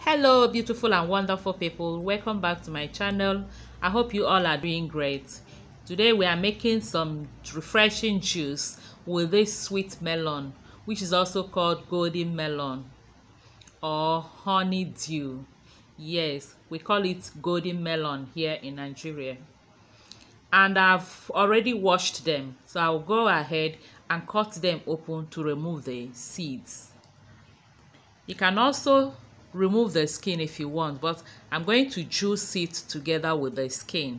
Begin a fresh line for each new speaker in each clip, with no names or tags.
Hello beautiful and wonderful people, welcome back to my channel. I hope you all are doing great. Today we are making some refreshing juice with this sweet melon, which is also called golden melon or honeydew. Yes, we call it golden melon here in Nigeria. And I've already washed them, so I'll go ahead and cut them open to remove the seeds. You can also remove the skin if you want, but I'm going to juice it together with the skin.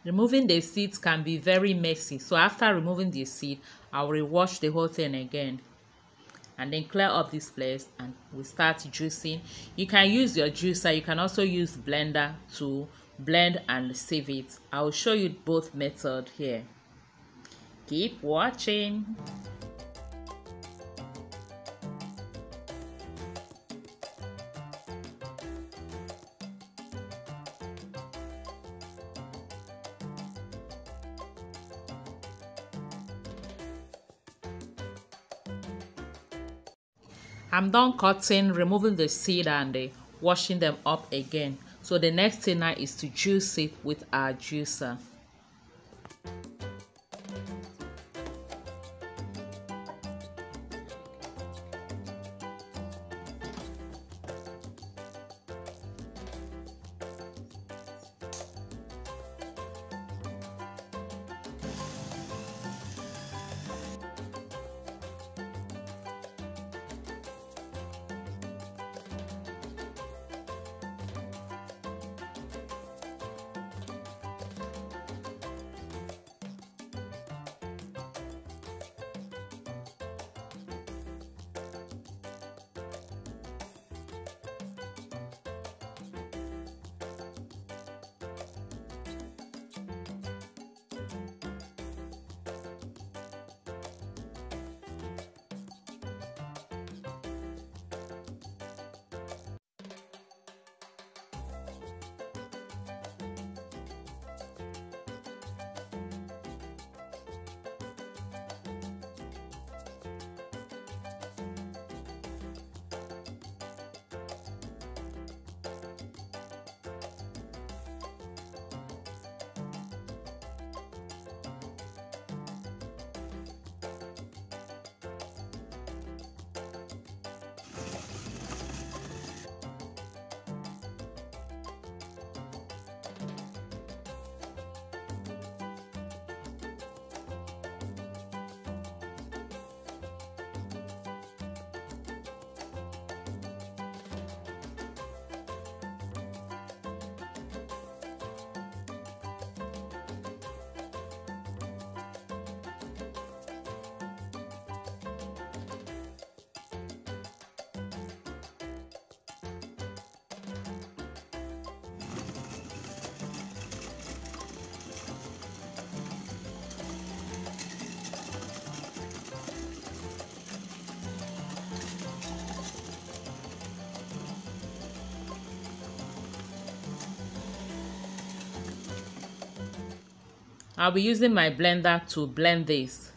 Removing the seeds can be very messy, so after removing the seed, I'll rewash the whole thing again and then clear up this place and we start juicing. You can use your juicer, you can also use blender to blend and sieve it. I'll show you both methods here. Keep watching. I'm done cutting, removing the seed and washing them up again. So the next thing now is to juice it with our juicer. I'll be using my blender to blend this.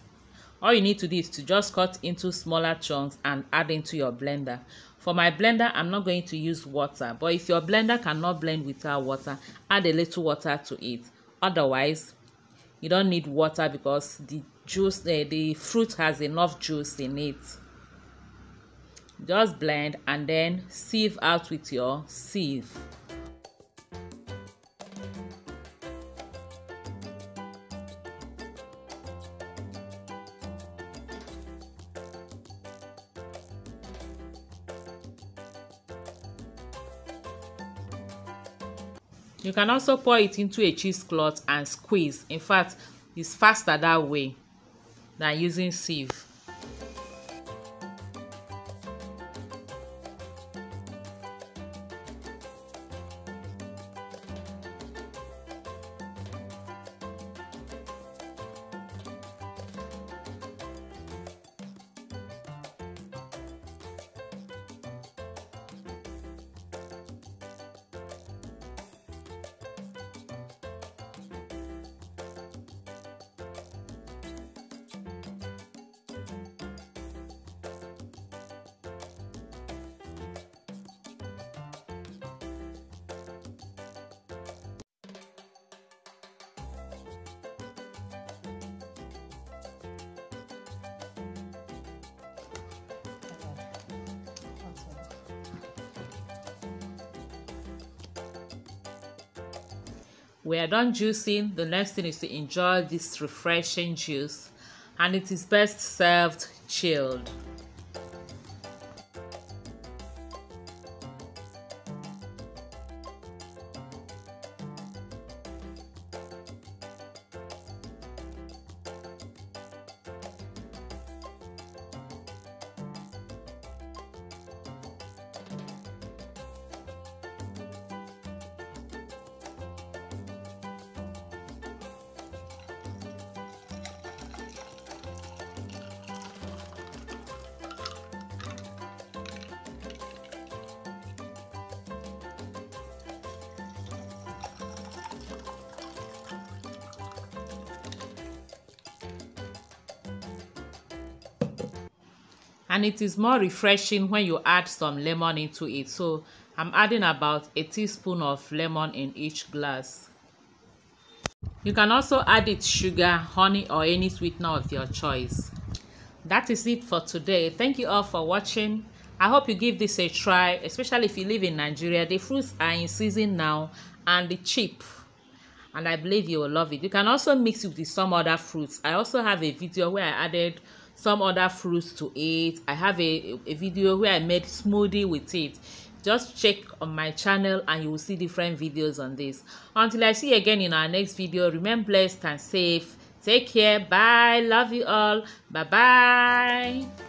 All you need to do is to just cut into smaller chunks and add into your blender. For my blender, I'm not going to use water, but if your blender cannot blend without water, add a little water to it. Otherwise, you don't need water because the juice, the fruit has enough juice in it. Just blend and then sieve out with your sieve. You can also pour it into a cheesecloth and squeeze. In fact, it's faster that way than using sieve. We are done juicing. The next thing is to enjoy this refreshing juice, and it is best served chilled. And it is more refreshing when you add some lemon into it. So I'm adding about a teaspoon of lemon in each glass. You can also add it sugar, honey, or any sweetener of your choice. That is it for today. Thank you all for watching. I hope you give this a try, especially if you live in Nigeria. The fruits are in season now and they're cheap, and I believe you will love it. You can also mix it with some other fruits. I also have a video where I added some other fruits to it. I have a video where I made smoothie with it. Just check on my channel and you will see different videos on this. Until I see you again in our next video, remain blessed and safe. Take care. Bye. Love you all. Bye bye.